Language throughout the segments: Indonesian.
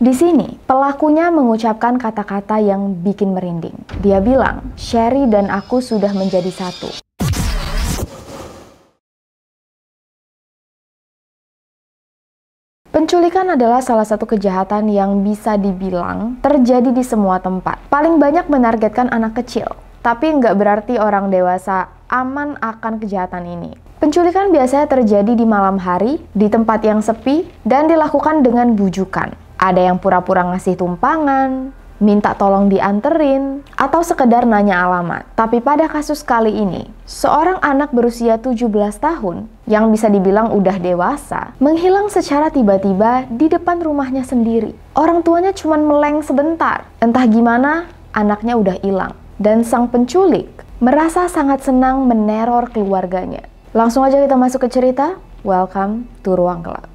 Di sini, pelakunya mengucapkan kata-kata yang bikin merinding. Dia bilang, "Sherry dan aku sudah menjadi satu." Penculikan adalah salah satu kejahatan yang bisa dibilang terjadi di semua tempat. Paling banyak menargetkan anak kecil, tapi nggak berarti orang dewasa aman akan kejahatan ini. Penculikan biasanya terjadi di malam hari, di tempat yang sepi, dan dilakukan dengan bujukan. Ada yang pura-pura ngasih tumpangan, minta tolong dianterin, atau sekedar nanya alamat. Tapi pada kasus kali ini, seorang anak berusia 17 tahun yang bisa dibilang udah dewasa, menghilang secara tiba-tiba di depan rumahnya sendiri. Orang tuanya cuma meleng sebentar. Entah gimana, anaknya udah hilang. Dan sang penculik merasa sangat senang meneror keluarganya. Langsung aja kita masuk ke cerita. Welcome to Ruang Gelap.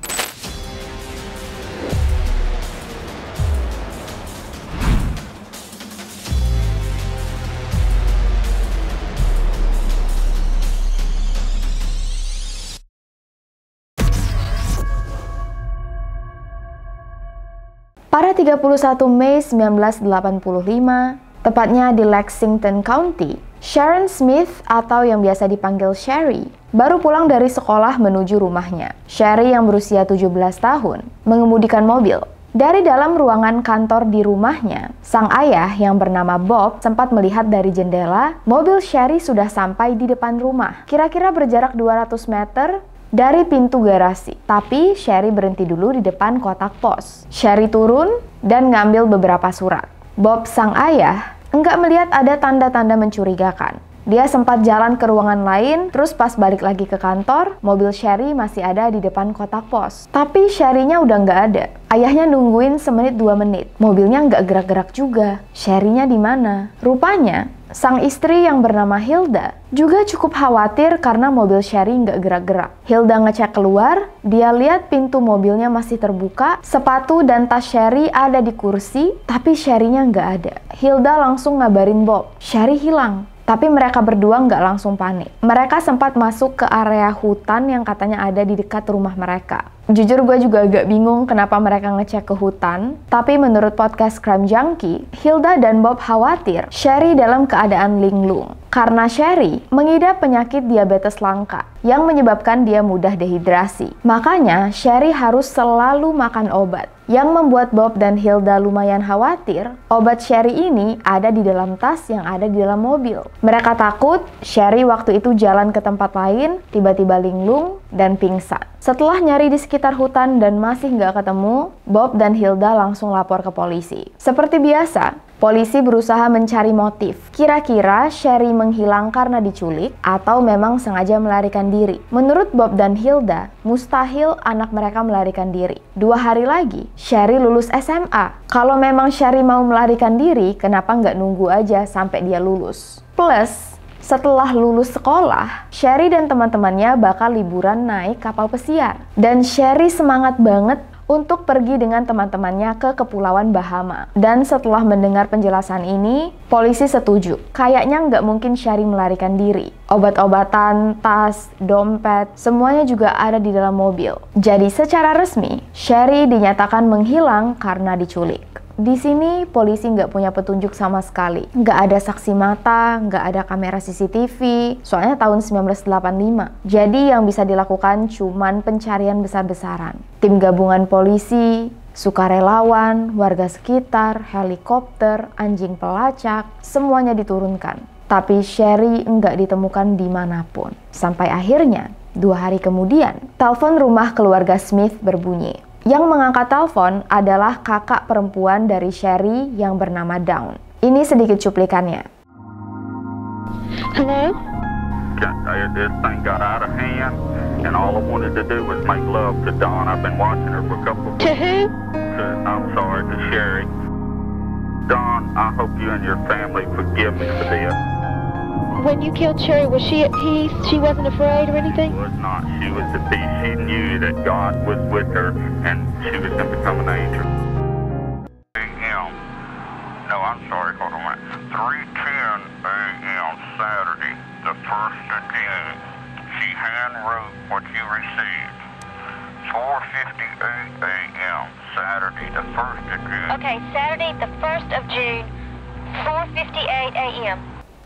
Pada 31 Mei 1985, tepatnya di Lexington County, Sharon Smith atau yang biasa dipanggil Sherry baru pulang dari sekolah menuju rumahnya. Sherry yang berusia 17 tahun mengemudikan mobil. Dari dalam ruangan kantor di rumahnya, sang ayah yang bernama Bob sempat melihat dari jendela mobil Sherry sudah sampai di depan rumah, kira-kira berjarak 200 meter dari pintu garasi. Tapi Sherry berhenti dulu di depan kotak pos. Sherry turun dan ngambil beberapa surat. Bob sang ayah enggak melihat ada tanda-tanda mencurigakan. Dia sempat jalan ke ruangan lain, terus pas balik lagi ke kantor, mobil Sherry masih ada di depan kotak pos. Tapi Sherry-nya udah nggak ada. Ayahnya nungguin semenit 2 menit. Mobilnya nggak gerak-gerak juga. Sherry-nya di mana? Rupanya, sang istri yang bernama Hilda juga cukup khawatir karena mobil Sherry nggak gerak-gerak. Hilda ngecek keluar, dia lihat pintu mobilnya masih terbuka, sepatu dan tas Sherry ada di kursi, tapi Sherry-nya nggak ada. Hilda langsung ngabarin Bob, Sherry hilang. Tapi mereka berdua nggak langsung panik. Mereka sempat masuk ke area hutan yang katanya ada di dekat rumah mereka. Jujur gue juga agak bingung kenapa mereka ngecek ke hutan. Tapi menurut podcast Crime Junkie, Hilda dan Bob khawatir Sherry dalam keadaan linglung. Karena Sherry mengidap penyakit diabetes langka yang menyebabkan dia mudah dehidrasi. Makanya Sherry harus selalu makan obat. Yang membuat Bob dan Hilda lumayan khawatir, obat Sherry ini ada di dalam tas yang ada di dalam mobil. Mereka takut Sherry waktu itu jalan ke tempat lain, tiba-tiba linglung dan pingsan. Setelah nyari di sekitar hutan dan masih nggak ketemu, Bob dan Hilda langsung lapor ke polisi. Seperti biasa, polisi berusaha mencari motif. Kira-kira Sherry menghilang karena diculik atau memang sengaja melarikan diri. Menurut Bob dan Hilda, mustahil anak mereka melarikan diri. 2 hari lagi, Sherry lulus SMA. Kalau memang Sherry mau melarikan diri, kenapa nggak nunggu aja sampai dia lulus? Plus, setelah lulus sekolah, Sherry dan teman-temannya bakal liburan naik kapal pesiar. Dan Sherry semangat banget untuk pergi dengan teman-temannya ke Kepulauan Bahama. Dan setelah mendengar penjelasan ini, polisi setuju. Kayaknya nggak mungkin Sherry melarikan diri. Obat-obatan, tas, dompet, semuanya juga ada di dalam mobil. Jadi secara resmi, Sherry dinyatakan menghilang karena diculik. Di sini polisi nggak punya petunjuk sama sekali. Nggak ada saksi mata, nggak ada kamera CCTV, soalnya tahun 1985. Jadi yang bisa dilakukan cuman pencarian besar-besaran. Tim gabungan polisi, sukarelawan, warga sekitar, helikopter, anjing pelacak, semuanya diturunkan. Tapi Sherry nggak ditemukan dimanapun. Sampai akhirnya, 2 hari kemudian, telepon rumah keluarga Smith berbunyi. Yang mengangkat telepon adalah kakak perempuan dari Sherry yang bernama Dawn. Ini sedikit cuplikannya. Hello? This thing got out of hand, and all I wanted to do was make love to Dawn. I've been watching her for a couple of weeks. To who? I'm sorry, to Sherry. Dawn, I hope you and your family forgive me for this. When you killed Sherry, was she at peace? She wasn't afraid or anything? She was not. She was at peace. She knew that God was with her, and she was going to become an angel. A.M. No, I'm sorry, hold on a minute. 3:10 a.m. Saturday, the 1st of June. She handwrote what you received. 4:58 a.m. Saturday, the 1st of again. Okay, Saturday the 1st of June, 4:58 a.m.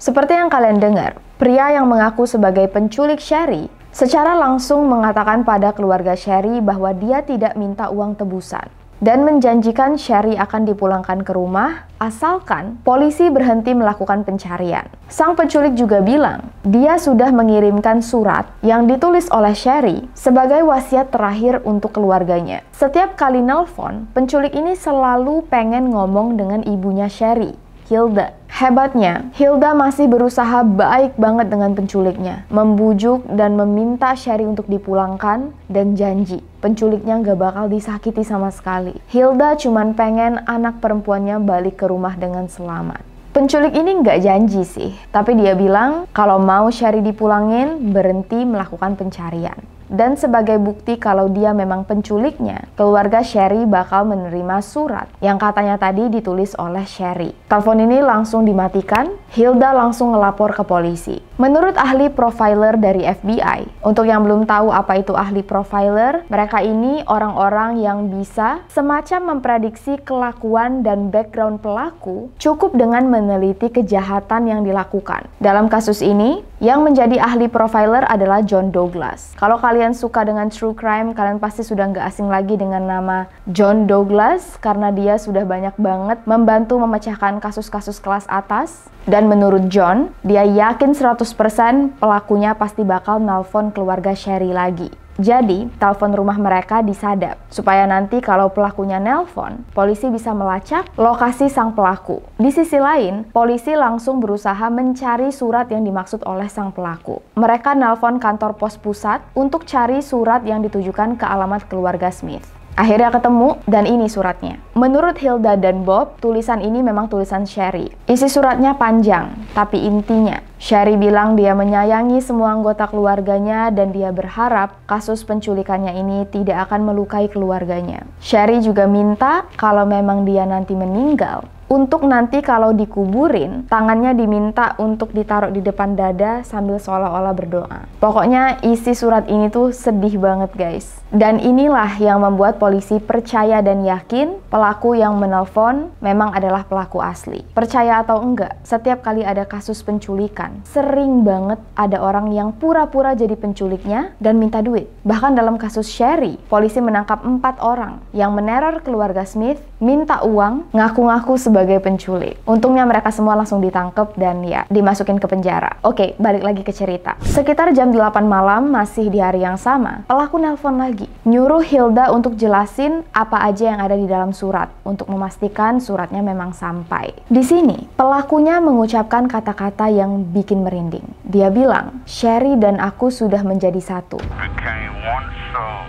Seperti yang kalian dengar, pria yang mengaku sebagai penculik Sherry secara langsung mengatakan pada keluarga Sherry bahwa dia tidak minta uang tebusan dan menjanjikan Sherry akan dipulangkan ke rumah asalkan polisi berhenti melakukan pencarian. Sang penculik juga bilang dia sudah mengirimkan surat yang ditulis oleh Sherry sebagai wasiat terakhir untuk keluarganya. Setiap kali nelpon, penculik ini selalu pengen ngomong dengan ibunya Sherry, Hilda. Hebatnya, Hilda masih berusaha baik banget dengan penculiknya, membujuk dan meminta Sherry untuk dipulangkan dan janji penculiknya nggak bakal disakiti sama sekali. Hilda cuman pengen anak perempuannya balik ke rumah dengan selamat. Penculik ini nggak janji sih, tapi dia bilang kalau mau Sherry dipulangin, berhenti melakukan pencarian. Dan sebagai bukti kalau dia memang penculiknya, keluarga Sherry bakal menerima surat yang katanya tadi ditulis oleh Sherry. Telepon ini langsung dimatikan, Hilda langsung ngelapor ke polisi. Menurut ahli profiler dari FBI, untuk yang belum tahu apa itu ahli profiler, mereka ini orang-orang yang bisa semacam memprediksi kelakuan dan background pelaku cukup dengan meneliti kejahatan yang dilakukan. Dalam kasus ini, yang menjadi ahli profiler adalah John Douglas. Kalau kalian suka dengan true crime, kalian pasti sudah nggak asing lagi dengan nama John Douglas karena dia sudah banyak banget membantu memecahkan kasus-kasus kelas atas. Dan menurut John, dia yakin 100% pelakunya pasti bakal nelpon keluarga Sherry lagi. Jadi, telepon rumah mereka disadap, supaya nanti kalau pelakunya nelpon, polisi bisa melacak lokasi sang pelaku. Di sisi lain, polisi langsung berusaha mencari surat yang dimaksud oleh sang pelaku. Mereka nelpon kantor pos pusat untuk cari surat yang ditujukan ke alamat keluarga Smith. Akhirnya ketemu, dan ini suratnya. Menurut Hilda dan Bob, tulisan ini memang tulisan Sherry. Isi suratnya panjang, tapi intinya, Sherry bilang dia menyayangi semua anggota keluarganya dan dia berharap kasus penculikannya ini tidak akan melukai keluarganya. Sherry juga minta kalau memang dia nanti meninggal, untuk nanti kalau dikuburin, tangannya diminta untuk ditaruh di depan dada sambil seolah-olah berdoa. Pokoknya isi surat ini tuh sedih banget guys. Dan inilah yang membuat polisi percaya dan yakin pelaku yang menelpon memang adalah pelaku asli. Percaya atau enggak, setiap kali ada kasus penculikan, sering banget ada orang yang pura-pura jadi penculiknya dan minta duit. Bahkan dalam kasus Sherry, polisi menangkap 4 orang yang meneror keluarga Smith, minta uang, ngaku-ngaku sebagai penculik. Untungnya mereka semua langsung ditangkap dan ya dimasukin ke penjara. Oke, balik lagi ke cerita. Sekitar jam 8 malam, masih di hari yang sama, pelaku nelpon lagi, nyuruh Hilda untuk jelasin apa aja yang ada di dalam surat untuk memastikan suratnya memang sampai. Di sini, pelakunya mengucapkan kata-kata yang bikin merinding. Dia bilang, Sherry dan aku sudah menjadi satu. Became one soul.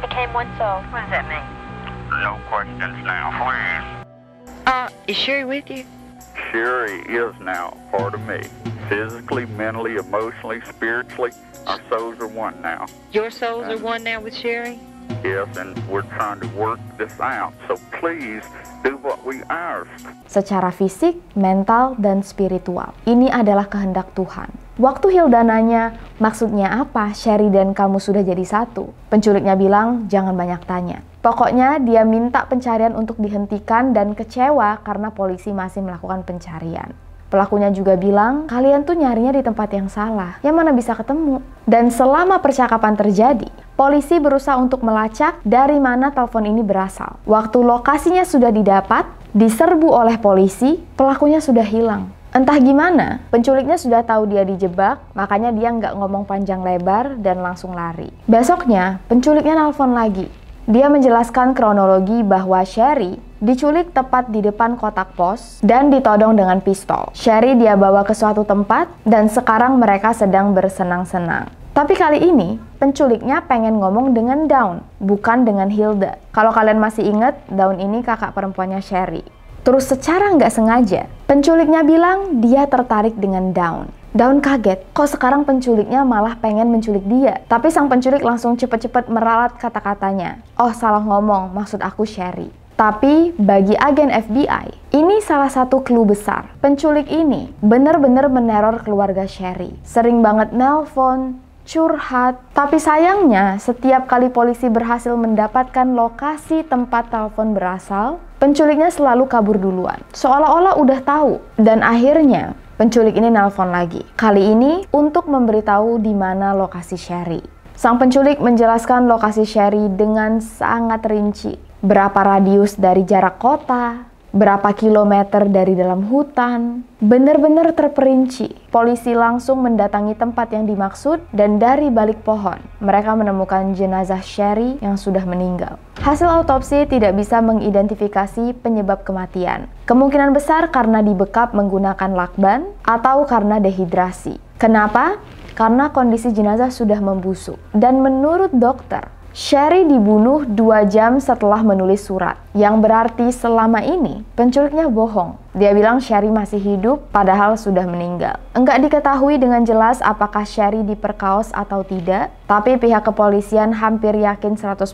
Became one soul. What does that mean? No questions now, please. Is Sherry with you? Sherry is now part of me. Physically, mentally, emotionally, spiritually, our souls are one now. Your souls are one now with Sherry? Yes, and we're trying to work this out. So please do what we ask. Secara fisik, mental, dan spiritual. Ini adalah kehendak Tuhan. Waktu Hilda nanya, maksudnya apa Sherry dan kamu sudah jadi satu? Penculiknya bilang, jangan banyak tanya. Pokoknya dia minta pencarian untuk dihentikan dan kecewa karena polisi masih melakukan pencarian. Pelakunya juga bilang, kalian tuh nyarinya di tempat yang salah, yang mana bisa ketemu. Dan selama percakapan terjadi, polisi berusaha untuk melacak dari mana telepon ini berasal. Waktu lokasinya sudah didapat, diserbu oleh polisi, pelakunya sudah hilang. Entah gimana, penculiknya sudah tahu dia dijebak, makanya dia nggak ngomong panjang lebar dan langsung lari. Besoknya, penculiknya nelpon lagi. Dia menjelaskan kronologi bahwa Sherry diculik tepat di depan kotak pos dan ditodong dengan pistol. Sherry dia bawa ke suatu tempat dan sekarang mereka sedang bersenang-senang. Tapi kali ini, penculiknya pengen ngomong dengan Dawn, bukan dengan Hilda. Kalau kalian masih ingat, Dawn ini kakak perempuannya Sherry. Terus secara nggak sengaja, penculiknya bilang dia tertarik dengan Dawn. Dawn kaget, kok sekarang penculiknya malah pengen menculik dia. Tapi sang penculik langsung cepet-cepet meralat kata-katanya. Oh, salah ngomong, maksud aku Sherry. Tapi bagi agen FBI, ini salah satu clue besar. Penculik ini bener-bener meneror keluarga Sherry. Sering banget nelpon, curhat. Tapi sayangnya, setiap kali polisi berhasil mendapatkan lokasi tempat telepon berasal, penculiknya selalu kabur duluan. Seolah-olah udah tahu. Dan akhirnya, penculik ini nelpon lagi. Kali ini untuk memberitahu di mana lokasi Sherry. Sang penculik menjelaskan lokasi Sherry dengan sangat rinci. Berapa radius dari jarak kota, berapa kilometer dari dalam hutan, benar-benar terperinci. Polisi langsung mendatangi tempat yang dimaksud dan dari balik pohon, mereka menemukan jenazah Sherry yang sudah meninggal. Hasil autopsi tidak bisa mengidentifikasi penyebab kematian. Kemungkinan besar karena dibekap menggunakan lakban atau karena dehidrasi. Kenapa? Karena kondisi jenazah sudah membusuk. Dan menurut dokter, Sherry dibunuh 2 jam setelah menulis surat. Yang berarti selama ini penculiknya bohong. Dia bilang Sherry masih hidup padahal sudah meninggal. Enggak diketahui dengan jelas apakah Sherry diperkaos atau tidak, tapi pihak kepolisian hampir yakin 100%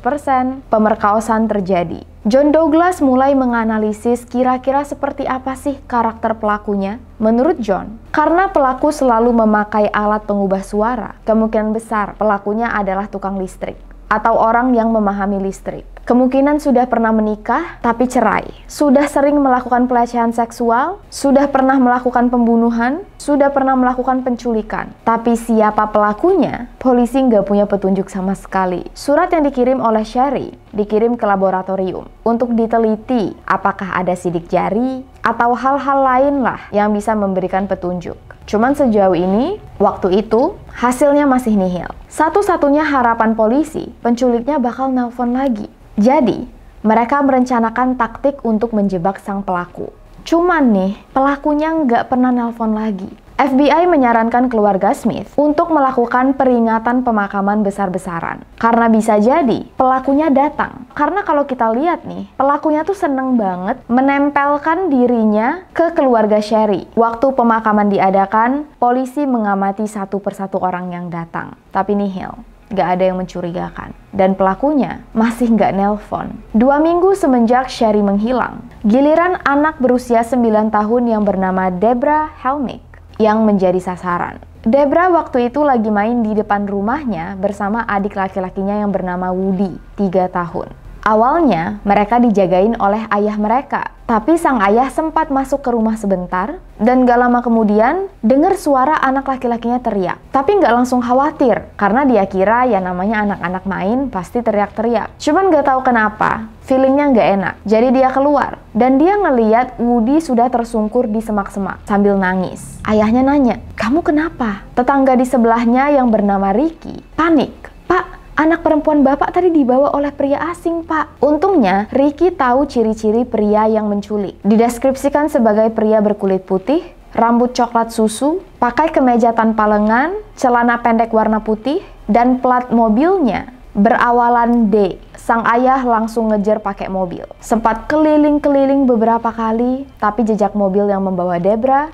pemerkosaan terjadi. John Douglas mulai menganalisis kira-kira seperti apa sih karakter pelakunya. Menurut John, karena pelaku selalu memakai alat pengubah suara, kemungkinan besar pelakunya adalah tukang listrik atau orang yang memahami listrik. Kemungkinan sudah pernah menikah tapi cerai, sudah sering melakukan pelecehan seksual, sudah pernah melakukan pembunuhan, sudah pernah melakukan penculikan. Tapi siapa pelakunya? Polisi nggak punya petunjuk sama sekali. Surat yang dikirim oleh Sherry dikirim ke laboratorium untuk diteliti apakah ada sidik jari atau hal-hal lain lah yang bisa memberikan petunjuk. Cuman sejauh ini, waktu itu, hasilnya masih nihil. Satu-satunya harapan polisi, penculiknya bakal nelpon lagi. Jadi, mereka merencanakan taktik untuk menjebak sang pelaku. Cuman nih, pelakunya nggak pernah nelpon lagi. FBI menyarankan keluarga Smith untuk melakukan peringatan pemakaman besar-besaran. Karena bisa jadi pelakunya datang. Karena kalau kita lihat nih, pelakunya tuh seneng banget menempelkan dirinya ke keluarga Sherry. Waktu pemakaman diadakan, polisi mengamati satu persatu orang yang datang. Tapi nihil. Gak ada yang mencurigakan. Dan pelakunya masih gak nelpon. 2 minggu semenjak Sherry menghilang, giliran anak berusia 9 tahun yang bernama Debra Helmick yang menjadi sasaran. Debra waktu itu lagi main di depan rumahnya bersama adik laki-lakinya yang bernama Woody, 3 tahun. Awalnya, mereka dijagain oleh ayah mereka. Tapi sang ayah sempat masuk ke rumah sebentar, dan gak lama kemudian dengar suara anak laki-lakinya teriak. Tapi gak langsung khawatir, karena dia kira ya namanya anak-anak main pasti teriak-teriak. Cuman gak tahu kenapa, feelingnya gak enak. Jadi dia keluar, dan dia ngeliat Woody sudah tersungkur di semak-semak sambil nangis. Ayahnya nanya, "Kamu kenapa?" Tetangga di sebelahnya yang bernama Ricky panik. "Pak, anak perempuan Bapak tadi dibawa oleh pria asing, Pak." Untungnya, Ricky tahu ciri-ciri pria yang menculik. Dideskripsikan sebagai pria berkulit putih, rambut coklat susu, pakai kemeja tanpa lengan, celana pendek warna putih, dan plat mobilnya berawalan D. Sang ayah langsung ngejar pakai mobil. Sempat keliling-keliling beberapa kali, tapi jejak mobil yang membawa Debra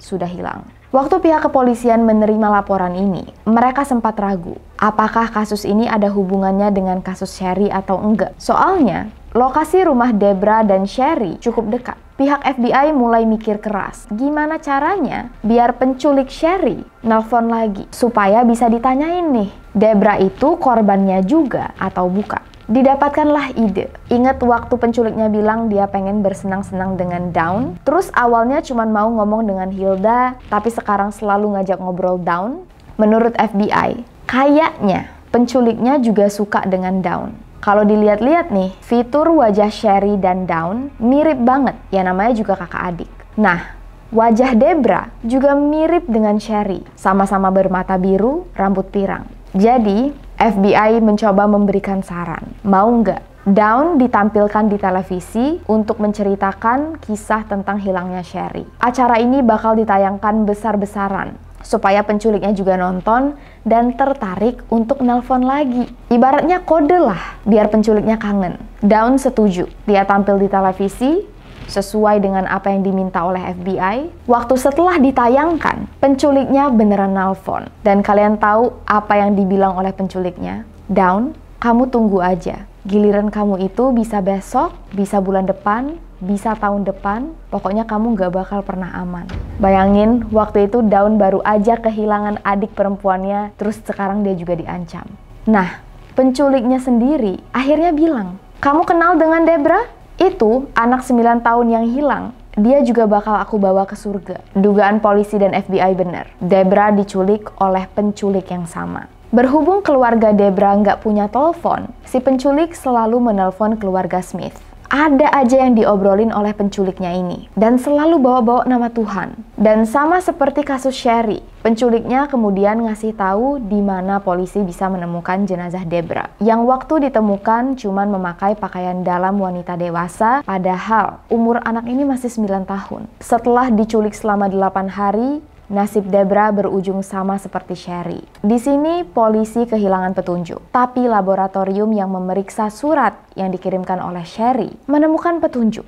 sudah hilang. Waktu pihak kepolisian menerima laporan ini, mereka sempat ragu apakah kasus ini ada hubungannya dengan kasus Sherry atau enggak. Soalnya, lokasi rumah Debra dan Sherry cukup dekat. Pihak FBI mulai mikir keras, gimana caranya biar penculik Sherry nelpon lagi supaya bisa ditanyain nih, Debra itu korbannya juga atau bukan. Didapatkanlah ide. Ingat waktu penculiknya bilang dia pengen bersenang-senang dengan Dawn? Terus awalnya cuma mau ngomong dengan Hilda, tapi sekarang selalu ngajak ngobrol Dawn? Menurut FBI, kayaknya penculiknya juga suka dengan Dawn. Kalau dilihat-lihat nih, fitur wajah Sherry dan Dawn mirip banget, ya namanya juga kakak adik. Nah, wajah Debra juga mirip dengan Sherry, sama-sama bermata biru, rambut pirang. Jadi, FBI mencoba memberikan saran. Mau nggak Dawn ditampilkan di televisi untuk menceritakan kisah tentang hilangnya Sherry? Acara ini bakal ditayangkan besar-besaran, supaya penculiknya juga nonton dan tertarik untuk nelpon lagi. Ibaratnya kode lah, biar penculiknya kangen. Dawn setuju, dia tampil di televisi, sesuai dengan apa yang diminta oleh FBI. Waktu setelah ditayangkan, penculiknya beneran nelpon. Dan kalian tahu apa yang dibilang oleh penculiknya? "Dawn, kamu tunggu aja. Giliran kamu itu bisa besok, bisa bulan depan, bisa tahun depan. Pokoknya kamu gak bakal pernah aman." Bayangin, waktu itu Dawn baru aja kehilangan adik perempuannya, terus sekarang dia juga diancam. Nah, penculiknya sendiri akhirnya bilang, "Kamu kenal dengan Debra? Itu anak 9 tahun yang hilang, dia juga bakal aku bawa ke surga. Dugaan polisi dan FBI benar. Debra diculik oleh penculik yang sama. Berhubung keluarga Debra nggak punya telepon, si penculik selalu menelpon keluarga Smith. Ada aja yang diobrolin oleh penculiknya ini, dan selalu bawa-bawa nama Tuhan. Dan sama seperti kasus Sherry, penculiknya kemudian ngasih tahu di mana polisi bisa menemukan jenazah Debra, yang waktu ditemukan cuman memakai pakaian dalam wanita dewasa, padahal umur anak ini masih 9 tahun. Setelah diculik selama 8 hari, nasib Debra berujung sama seperti Sherry. Di sini polisi kehilangan petunjuk, tapi laboratorium yang memeriksa surat yang dikirimkan oleh Sherry menemukan petunjuk.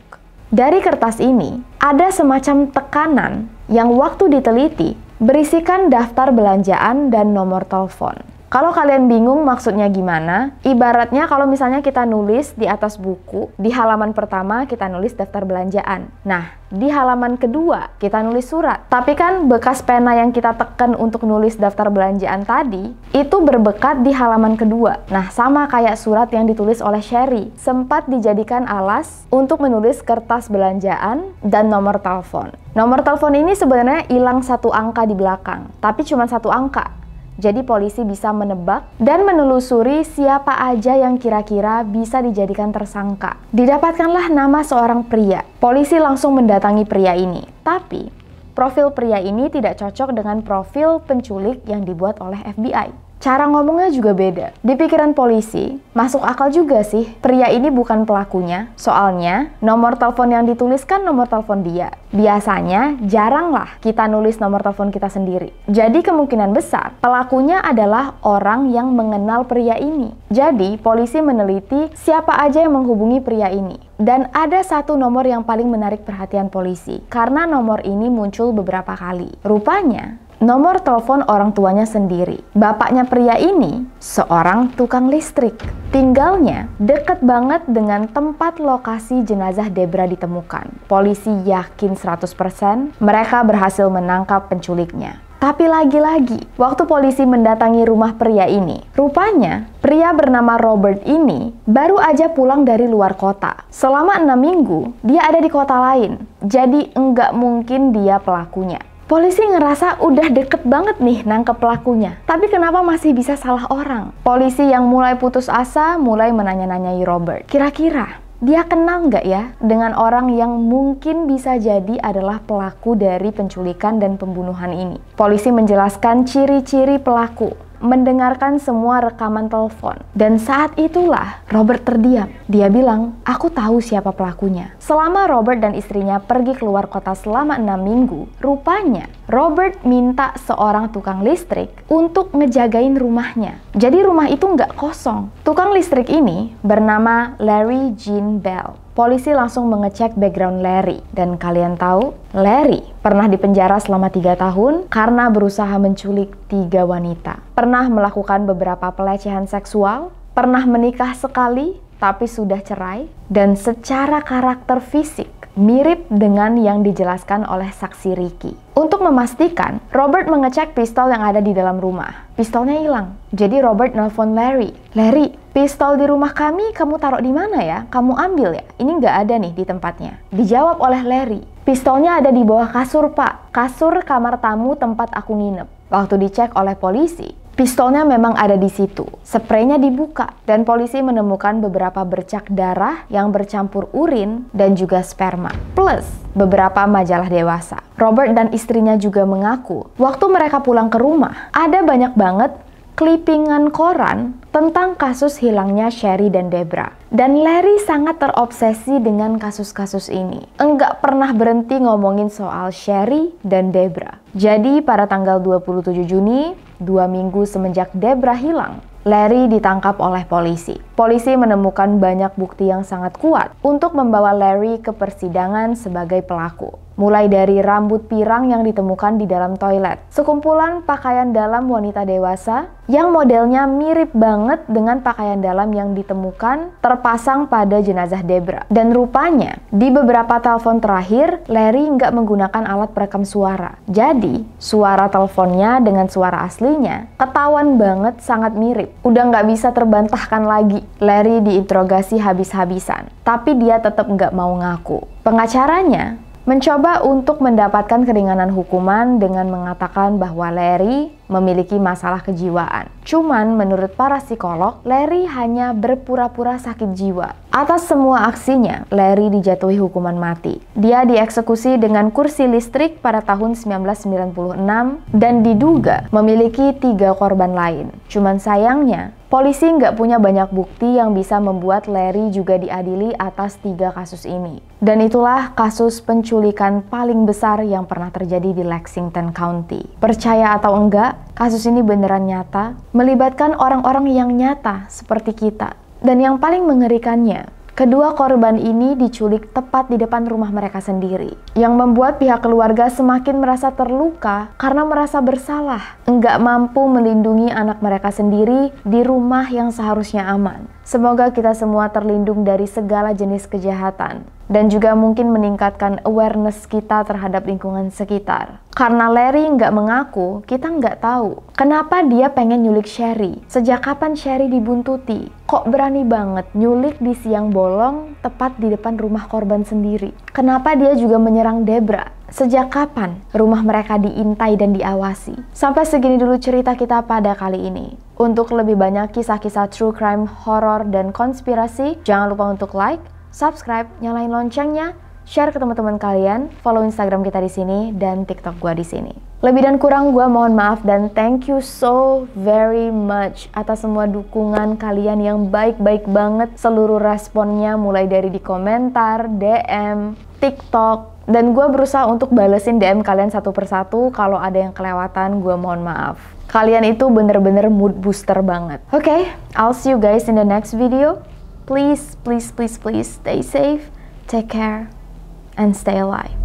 Dari kertas ini, ada semacam tekanan yang waktu diteliti berisikan daftar belanjaan dan nomor telepon. Kalau kalian bingung maksudnya gimana, ibaratnya kalau misalnya kita nulis di atas buku, di halaman pertama kita nulis daftar belanjaan. Nah, di halaman kedua kita nulis surat. Tapi kan bekas pena yang kita tekan untuk nulis daftar belanjaan tadi, itu berbekat di halaman kedua. Nah, sama kayak surat yang ditulis oleh Sherry, sempat dijadikan alas untuk menulis kertas belanjaan dan nomor telepon. Nomor telepon ini sebenarnya hilang 1 angka di belakang, tapi cuma 1 angka. Jadi polisi bisa menebak dan menelusuri siapa aja yang kira-kira bisa dijadikan tersangka. Didapatkanlah nama seorang pria. Polisi langsung mendatangi pria ini. Tapi, profil pria ini tidak cocok dengan profil penculik yang dibuat oleh FBI. Cara ngomongnya juga beda. Di pikiran polisi, masuk akal juga sih, pria ini bukan pelakunya. Soalnya, nomor telepon yang dituliskan nomor telepon dia. Biasanya, jarang lah kita nulis nomor telepon kita sendiri. Jadi kemungkinan besar, pelakunya adalah orang yang mengenal pria ini. Jadi, polisi meneliti siapa aja yang menghubungi pria ini. Dan ada satu nomor yang paling menarik perhatian polisi, karena nomor ini muncul beberapa kali. Rupanya, nomor telepon orang tuanya sendiri. Bapaknya pria ini seorang tukang listrik. Tinggalnya deket banget dengan tempat lokasi jenazah Debra ditemukan. Polisi yakin 100% mereka berhasil menangkap penculiknya. Tapi lagi-lagi, waktu polisi mendatangi rumah pria ini, rupanya pria bernama Robert ini baru aja pulang dari luar kota. Selama 6 minggu, dia ada di kota lain. Jadi enggak mungkin dia pelakunya. Polisi ngerasa udah deket banget nih nangkep pelakunya. Tapi kenapa masih bisa salah orang? Polisi yang mulai putus asa mulai menanya-nanyai Robert. Kira-kira dia kenal nggak ya dengan orang yang mungkin bisa jadi adalah pelaku dari penculikan dan pembunuhan ini? Polisi menjelaskan ciri-ciri pelaku, mendengarkan semua rekaman telepon. Dan saat itulah Robert terdiam. Dia bilang, aku tahu siapa pelakunya. Selama Robert dan istrinya pergi keluar kota selama 6 minggu, rupanya Robert minta seorang tukang listrik untuk ngejagain rumahnya. Jadi rumah itu nggak kosong. Tukang listrik ini bernama Larry Gene Bell. Polisi langsung mengecek background Larry. Dan kalian tahu, Larry pernah dipenjara selama 3 tahun karena berusaha menculik 3 wanita. Pernah melakukan beberapa pelecehan seksual, pernah menikah sekali tapi sudah cerai, dan secara karakter fisik mirip dengan yang dijelaskan oleh saksi Ricky. Untuk memastikan, Robert mengecek pistol yang ada di dalam rumah. Pistolnya hilang. Jadi Robert nelpon Larry. Larry, pistol di rumah kami kamu taruh di mana ya? Kamu ambil ya? Ini nggak ada nih di tempatnya. Dijawab oleh Larry. Pistolnya ada di bawah kasur, Pak. Kasur kamar tamu tempat aku nginep. Waktu dicek oleh polisi, pistolnya memang ada di situ. Spraynya dibuka dan polisi menemukan beberapa bercak darah yang bercampur urin dan juga sperma. Plus beberapa majalah dewasa. Robert dan istrinya juga mengaku waktu mereka pulang ke rumah ada banyak banget clippingan koran tentang kasus hilangnya Sherry dan Debra. Dan Larry sangat terobsesi dengan kasus-kasus ini. Enggak pernah berhenti ngomongin soal Sherry dan Debra. Jadi pada tanggal 27 Juni, 2 minggu semenjak Debra hilang, Larry ditangkap oleh polisi. Polisi menemukan banyak bukti yang sangat kuat untuk membawa Larry ke persidangan sebagai pelaku. mulai dari rambut pirang yang ditemukan di dalam toilet, sekumpulan pakaian dalam wanita dewasa yang modelnya mirip banget dengan pakaian dalam yang ditemukan terpasang pada jenazah Debra. Dan rupanya, di beberapa telepon terakhir, Larry nggak menggunakan alat perekam suara. Jadi, suara teleponnya dengan suara aslinya ketahuan banget sangat mirip. Udah nggak bisa terbantahkan lagi. Larry diinterogasi habis-habisan, tapi dia tetap nggak mau ngaku. Pengacaranya mencoba untuk mendapatkan keringanan hukuman dengan mengatakan bahwa Larry memiliki masalah kejiwaan. Cuman menurut para psikolog, Larry hanya berpura-pura sakit jiwa. Atas semua aksinya, Larry dijatuhi hukuman mati. Dia dieksekusi dengan kursi listrik pada tahun 1996 dan diduga memiliki 3 korban lain. Cuman sayangnya, polisi nggak punya banyak bukti yang bisa membuat Larry juga diadili atas 3 kasus ini. Dan itulah kasus penculikan paling besar yang pernah terjadi di Lexington County. Percaya atau enggak, kasus ini beneran nyata, melibatkan orang-orang yang nyata seperti kita. Dan yang paling mengerikannya, kedua korban ini diculik tepat di depan rumah mereka sendiri, yang membuat pihak keluarga semakin merasa terluka karena merasa bersalah, enggak mampu melindungi anak mereka sendiri di rumah yang seharusnya aman. Semoga kita semua terlindung dari segala jenis kejahatan, dan juga mungkin meningkatkan awareness kita terhadap lingkungan sekitar. Karena Larry nggak mengaku, kita nggak tahu kenapa dia pengen nyulik Sherry. Sejak kapan Sherry dibuntuti? Kok berani banget nyulik di siang bolong tepat di depan rumah korban sendiri? Kenapa dia juga menyerang Debra? Sejak kapan rumah mereka diintai dan diawasi? Sampai segini dulu cerita kita pada kali ini. Untuk lebih banyak kisah-kisah true crime, horor, dan konspirasi, jangan lupa untuk like, subscribe, nyalain loncengnya, share ke teman-teman kalian, follow Instagram kita di sini, dan TikTok gua di sini. Lebih dan kurang gua mohon maaf dan thank you so very much atas semua dukungan kalian yang baik-baik banget. Seluruh responnya mulai dari di komentar, DM, TikTok, dan gua berusaha untuk balesin DM kalian satu persatu. Kalau ada yang kelewatan, gua mohon maaf. Kalian itu bener-bener mood booster banget. Okay, I'll see you guys in the next video. Please, please, please, please stay safe, take care, and stay alive.